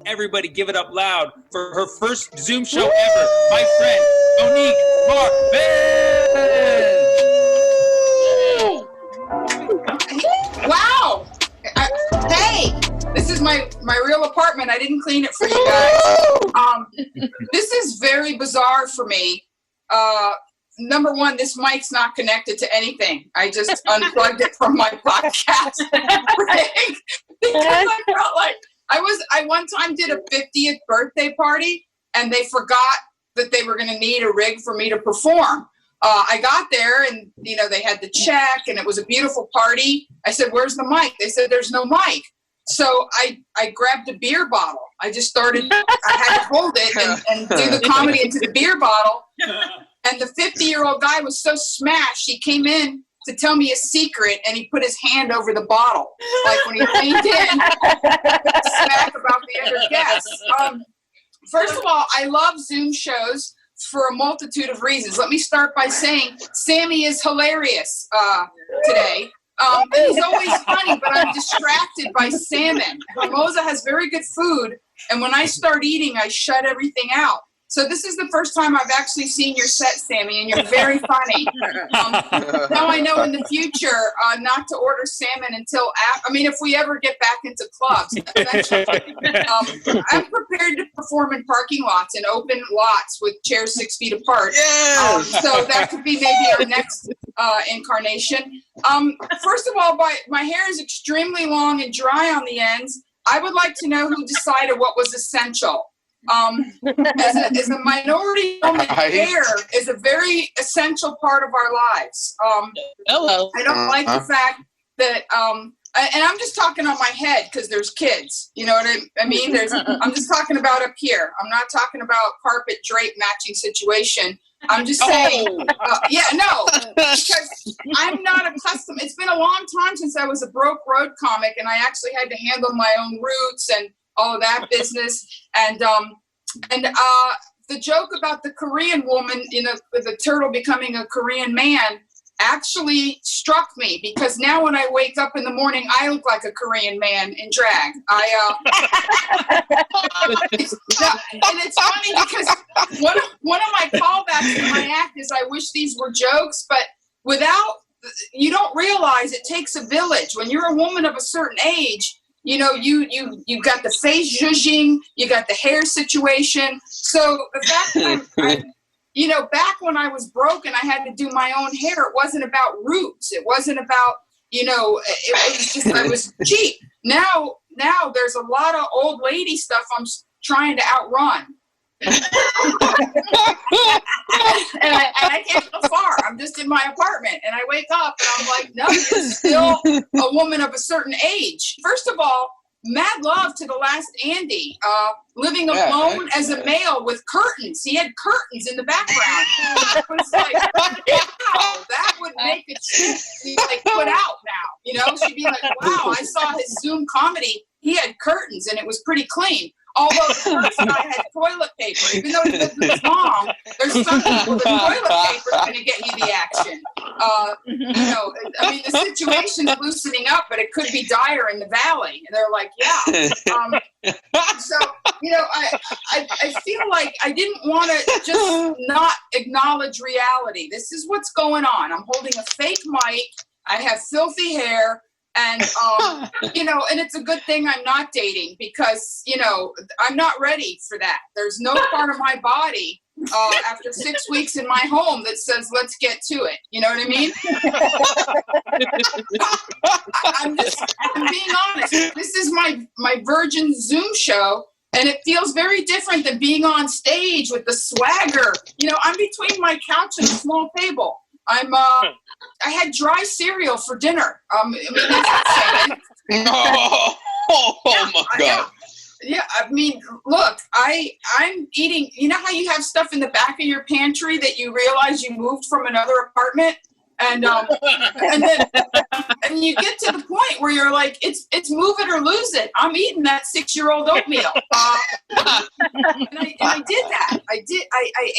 Everybody give it up loud for her first Zoom show ever, my friend, Monique Marvez! Wow! Hey! This is my real apartment. I didn't clean it for you guys. This is very bizarre for me. Number one, this mic's not connected to anything. I just unplugged it from my podcast rig because I felt like I one time did a 50th birthday party and they forgot that they were going to need a rig for me to perform. I got there and, they had the check and it was a beautiful party. I said, "Where's the mic?" They said, "There's no mic." So I grabbed a beer bottle. I just started, I had to hold it and do the comedy into the beer bottle. And the 50-year-old guy was so smashed, he came in to tell me a secret, and he put his hand over the bottle. Like when he leaned in, smack about the other guests. First of all, I love Zoom shows for a multitude of reasons. Let me start by saying Sammy is hilarious today. And he's always funny, but I'm distracted by salmon. Hermosa has very good food, and when I start eating, I shut everything out. So this is the first time I've actually seen your set, Sammy, and you're very funny. Now I know in the future not to order salmon until if we ever get back into clubs, eventually. I'm prepared to perform in parking lots and open lots with chairs 6 feet apart. So that could be maybe our next incarnation. First of all, my hair is extremely long and dry on the ends. I would like to know who decided what was essential. As a minority woman, hair is a very essential part of our lives. Hello. I don't like the fact that, and I'm just talking on my head because there's kids. You know what I mean? I'm just talking about up here. I'm not talking about carpet drape matching situation. I'm just saying, because I'm not accustomed. It's been a long time since I was a broke road comic, and I actually had to handle my own roots and all of that business. And the joke about the Korean woman, with the turtle becoming a Korean man, actually struck me because now when I wake up in the morning, I look like a Korean man in drag. And it's funny because one of my callbacks in my act is I wish these were jokes, but you don't realize it takes a village. When you're a woman of a certain age, you got the face zhuzhing, you got the hair situation. So the fact that back when I was broke and I had to do my own hair, it wasn't about roots. It wasn't about, it was just, I was cheap. Now there's a lot of old lady stuff I'm trying to outrun. and I can't go far. I'm just in my apartment and I wake up and I'm like, no, you're still a woman of a certain age. First of all, mad love to the last Andy, living alone as a male with curtains. He had curtains in the background. It was like, wow, that would make a chick be like put out now. She'd be like, wow, I saw his Zoom comedy. He had curtains and it was pretty clean. Although the first guy had toilet paper, even though he was long, there's some people that toilet paper is going to get you the action. The situation's loosening up, but it could be dire in the valley. And they're like, yeah. I feel like I didn't want to just not acknowledge reality. This is what's going on. I'm holding a fake mic. I have filthy hair. And, and it's a good thing I'm not dating because, I'm not ready for that. There's no part of my body after 6 weeks in my home that says, let's get to it. You know what I mean? I'm being honest. This is my virgin Zoom show. And it feels very different than being on stage with the swagger. I'm between my couch and a small table. I had dry cereal for dinner. That's insane. My God. Yeah, look, I'm eating. You know how you have stuff in the back of your pantry that you realize you moved from another apartment, and you get to the point where you're like, it's move it or lose it. I'm eating that 6-year-old oatmeal, and I did that. I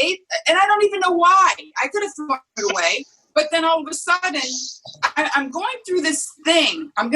ate, and I don't even know why. I could have thrown it away. But then all of a sudden, I'm going through this thing. I've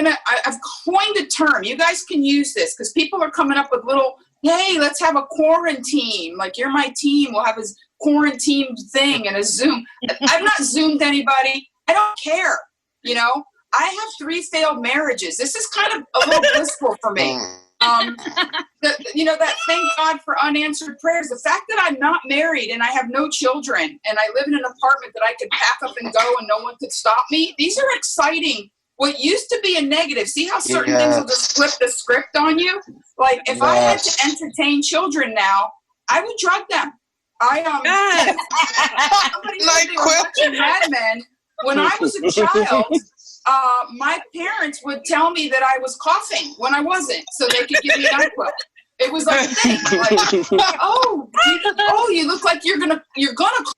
coined a term. You guys can use this because people are coming up with little hey, let's have a quarantine. Like, you're my team. We'll have a quarantine thing and a Zoom. I've not Zoomed anybody. I don't care. You know, I have 3 failed marriages. This is kind of a little blissful for me. That thank God for unanswered prayers. The fact that I'm not married and I have no children and I live in an apartment that I could pack up and go and no one could stop me. These are exciting. What used to be a negative. See how certain things will just flip the script on you? Like, if I had to entertain children now, I would drug them. Somebody said they were watching Mad Men. When I was a child, my parents would tell me that I was coughing when I wasn't, so they could give me NyQuil. It was like a thing. Like, you look like you're gonna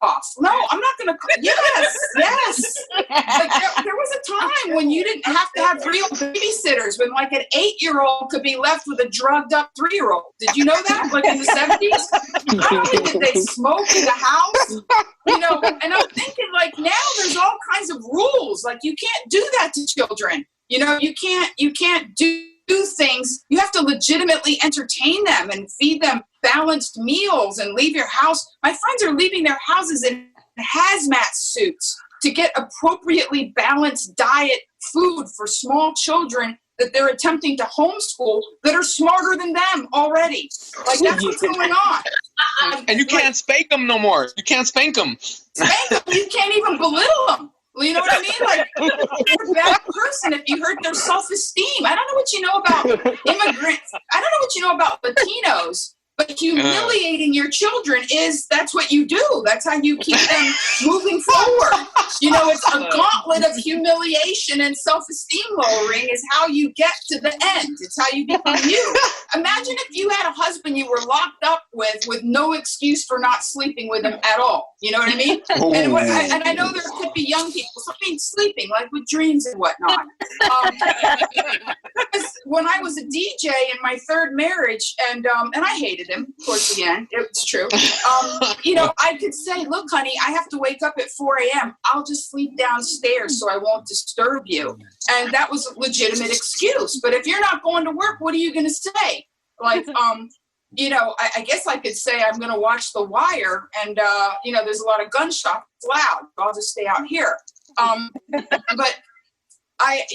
cough. No, I'm not gonna cough. Yes. Like there was a time when you didn't have to have real babysitters, when like an 8-year-old could be left with a drugged up 3-year-old. Did you know that? Like in the 70s? Not only did they smoke in the house, and I'm thinking like now there's all kinds of rules. Like you can't do that to children. You can't do things. You have to legitimately entertain them and feed them balanced meals and leave your house. My friends are leaving their houses in hazmat suits to get appropriately balanced diet food for small children that they're attempting to homeschool that are smarter than them already. Like that's what's going on. And you can't spank them no more. You can't spank them. Spank them. You can't even belittle them. You know what I mean? Like, you're a bad person if you hurt their self-esteem. I don't know what you know about immigrants. I don't know what you know about Latinos, but humiliating your children that's what you do. That's how you keep them moving forward. It's a gauntlet of humiliation and self-esteem lowering is how you get to the end. It's how you become you. Imagine if you had a husband you were locked up with no excuse for not sleeping with him at all. You know what I mean? And I know there could be young people, sleeping, like with dreams and whatnot. When I was a DJ in my 3rd marriage, and I hated him towards the end, it's true. I could say, look, honey, I have to wake up at 4 a.m. I'll just sleep downstairs so I won't disturb you. And that was a legitimate excuse. But if you're not going to work, what are you going to say? Like, I guess I could say I'm going to watch The Wire and, there's a lot of gunshots. It's loud. I'll just stay out here. But I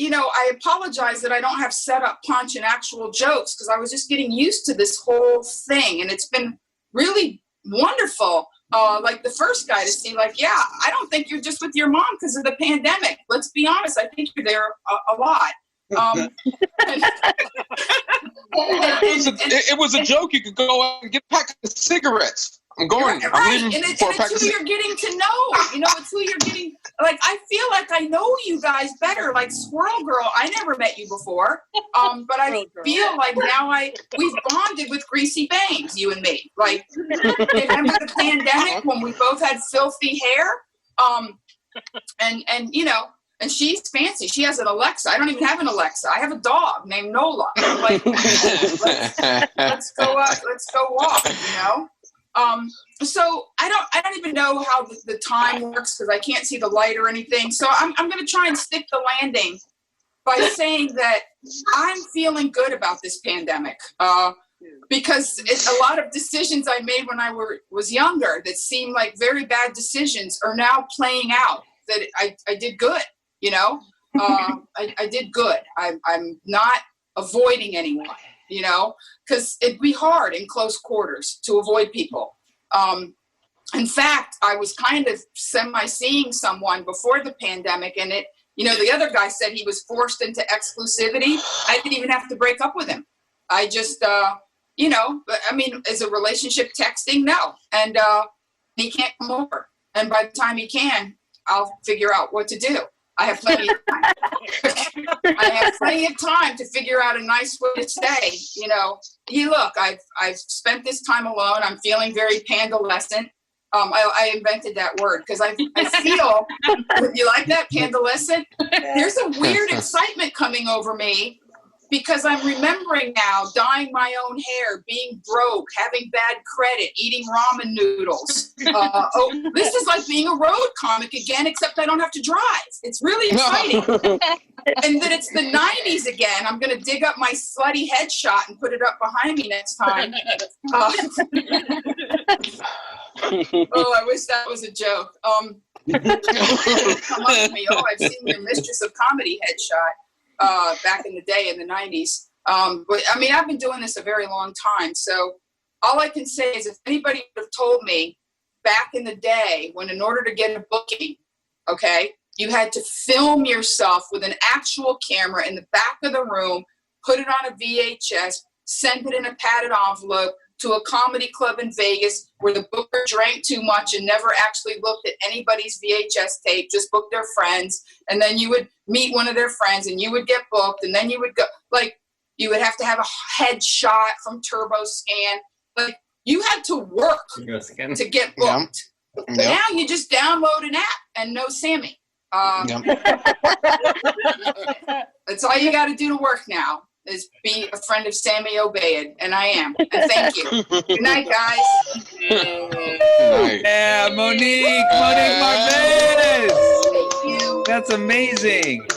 apologize that I don't have set up punch and actual jokes because I was just getting used to this whole thing. And it's been really wonderful. Like the first guy to see like, yeah, I don't think you're just with your mom because of the pandemic. Let's be honest. I think you're there a lot. It was a joke. You could go out and get a pack of cigarettes. I'm going. Right. I'm leaving and for a it's pack of who you're getting to know. It's who you're getting. Like, I feel like I know you guys better. Like Squirrel Girl, I never met you before. But I feel like now we've bonded with Greasy Bangs, you and me. Like, remember the pandemic when we both had filthy hair? And she's fancy. She has an Alexa. I don't even have an Alexa. I have a dog named Nola. I'm like, let's go walk, So I don't even know how the time works because I can't see the light or anything. So I'm going to try and stick the landing by saying that I'm feeling good about this pandemic because it's a lot of decisions I made when I was younger that seemed like very bad decisions are now playing out. That I did good, I did good. I'm not avoiding anyone, because it'd be hard in close quarters to avoid people. In fact, I was kind of semi-seeing someone before the pandemic and the other guy said he was forced into exclusivity. I didn't even have to break up with him. I just, is a relationship texting? No. And he can't come over. And by the time he can, I'll figure out what to do. I have plenty of time. I have plenty of time to figure out a nice way to say, look, I've spent this time alone. I'm feeling very pandalescent. I invented that word because I feel, you like that, pandalescent? There's a weird excitement coming over me because I'm remembering now dyeing my own hair, being broke, having bad credit, eating ramen noodles. This is like being a road comic again, except I don't have to drive. It's really exciting. And then it's the 90s again. I'm going to dig up my slutty headshot and put it up behind me next time. I wish that was a joke. Come up to me, I've seen your Mistress of Comedy headshot back in the day in the 90s. But I mean, I've been doing this a very long time. So all I can say is if anybody would have told me back in the day when in order to get a booking, okay, you had to film yourself with an actual camera in the back of the room, put it on a VHS, send it in a padded envelope to a comedy club in Vegas where the booker drank too much and never actually looked at anybody's VHS tape, just booked their friends. And then you would meet one of their friends and you would get booked. And then you would go, like, you would have to have a headshot from Turbo Scan. Like, you had to work to get booked. Yep. Now you just download an app and know Sammy. That's all you got to do to work now is be a friend of Sammy Obeid, and I am. And thank you. Good night, guys. Yeah, Monique Marvez. Thank you. That's amazing.